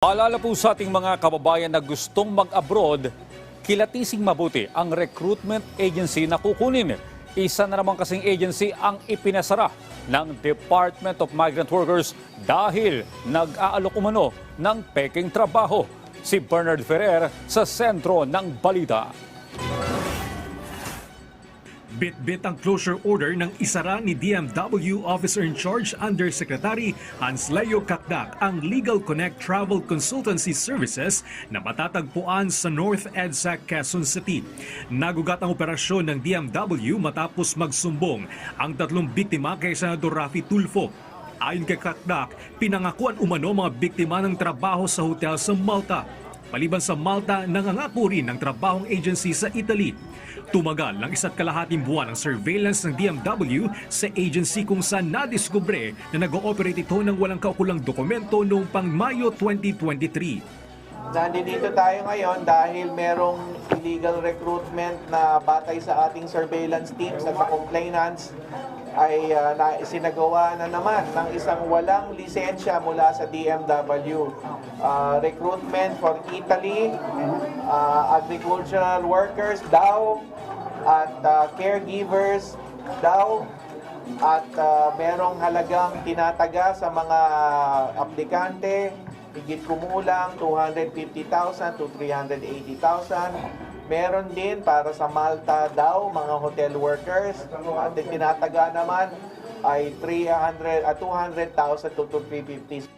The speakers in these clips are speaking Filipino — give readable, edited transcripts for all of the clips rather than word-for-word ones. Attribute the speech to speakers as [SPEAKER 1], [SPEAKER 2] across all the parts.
[SPEAKER 1] Paalala po sa ating mga kababayan na gustong mag-abroad, kilatising mabuti ang recruitment agency na kukunin. Isa na naman kasing agency ang ipinasara ng Department of Migrant Workers dahil nag-aalok umano ng peking trabaho. Si Bernard Ferrer sa sentro ng balita.
[SPEAKER 2] Bit-bit ang closure order ng isara ni DMW Officer in Charge Undersecretary Hans Leo Kakdak ang Legal Connect Travel Consultancy Services na matatagpuan sa North EDSA, Quezon City. Nagugat ang operasyon ng DMW matapos magsumbong ang tatlong biktima kay Senador Raffy Tulfo. Ayon kay Kakdak, pinangakuan umano mga biktima ng trabaho sa hotel sa Malta. Maliban sa Malta, nangangako rin ng trabahong agency sa Italy. Tumagal ng 1.5 buwan ang surveillance ng DMW sa agency kung saan nadiskubre na nag-ooperate ito ng walang kaukulang dokumento noong pang Mayo 2023.
[SPEAKER 3] Nandito tayo ngayon dahil merong illegal recruitment na batay sa ating surveillance teams at sa complainants ay sinagawa na naman ng isang walang lisensya mula sa DMW. Recruitment for Italy, agricultural workers daw, at caregivers daw, at merong halagang tinataga sa mga aplikante, higit kumulang 250,000 to 380,000. Meron din para sa Malta daw, mga hotel workers, at tinataga naman ay 200,000 to 350,000.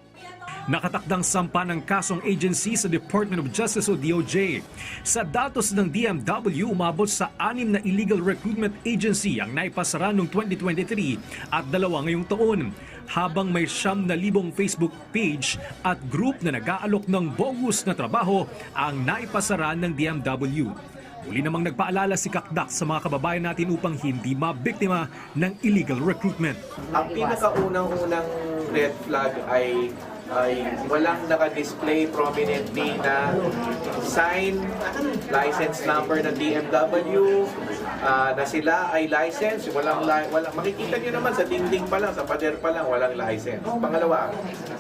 [SPEAKER 2] Nakatakdang sampa ng kasong agency sa Department of Justice o DOJ. Sa datos ng DMW, umabot sa 6 na illegal recruitment agency ang naipasara noong 2023 at 2 ngayong taon. Habang may 9,000 Facebook page at group na nag-aalok ng bogus na trabaho ang naipasara ng DMW. Muli namang nagpaalala si Kakdak sa mga kababayan natin upang hindi mabiktima ng illegal recruitment.
[SPEAKER 3] Ang pinakaunang-unang red flag ay walang naka-display prominently na sign, license number ng DMW, na sila ay license. Walang, makikita nyo naman sa dingding pa lang, sa pader pa lang, walang license. Pangalawa,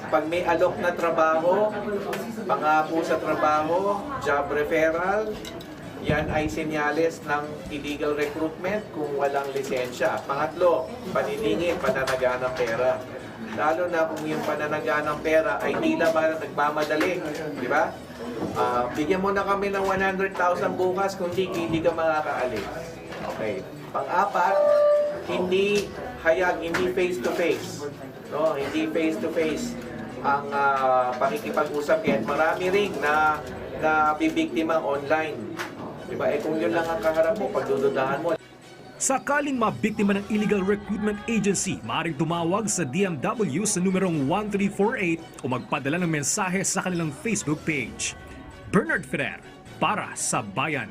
[SPEAKER 3] pag may alok na trabaho, pangako sa trabaho, job referral, yan ay senyales ng illegal recruitment kung walang lisensya. Pangatlo, paniningil, pananaga ng pera. Lalo na kung yung pananaga ng pera ay tila ba nagmamadali, di ba? Bigyan mo na kami ng 100,000 bukas kung hindi ka makakaalis. Okay. Pang-apat, hindi hayag, hindi face-to-face. No, hindi face-to-face ang pakikipag-usap yan. Marami ring na bibiktima online. Di ba? Kung yun lang ang kaharap mo, pagdududahan mo.
[SPEAKER 2] Sakaling mabiktima ng illegal recruitment agency, maaaring tumawag sa DMW sa numerong 1348 o magpadala ng mensahe sa kanilang Facebook page. Bernard Ferrer, para sa Bayan.